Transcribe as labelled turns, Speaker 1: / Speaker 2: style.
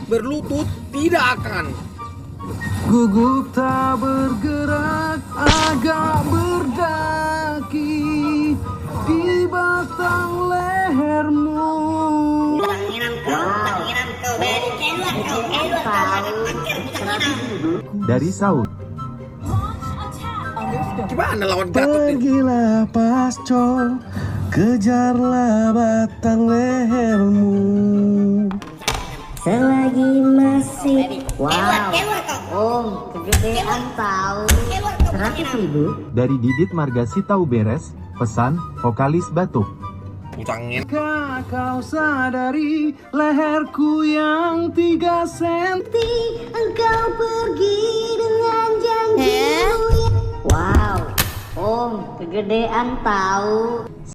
Speaker 1: berlutut tidak akan.
Speaker 2: Gugup tak bergerak, agak berdaki di batang lehermu.
Speaker 3: Dari Saud.
Speaker 1: Gimana lawan Gatot ini?
Speaker 2: Pergilah pasco, kejarlah batang lehermu.
Speaker 4: Selagi masih kegedean tahu 100.000.
Speaker 3: Dari Didit Margasita Uberes, pesan vokalis batuk.
Speaker 1: Utangin.
Speaker 2: Kau sadari leherku yang 3 senti.
Speaker 4: Engkau pergi dengan janjimu. Wow, kegedean tahu.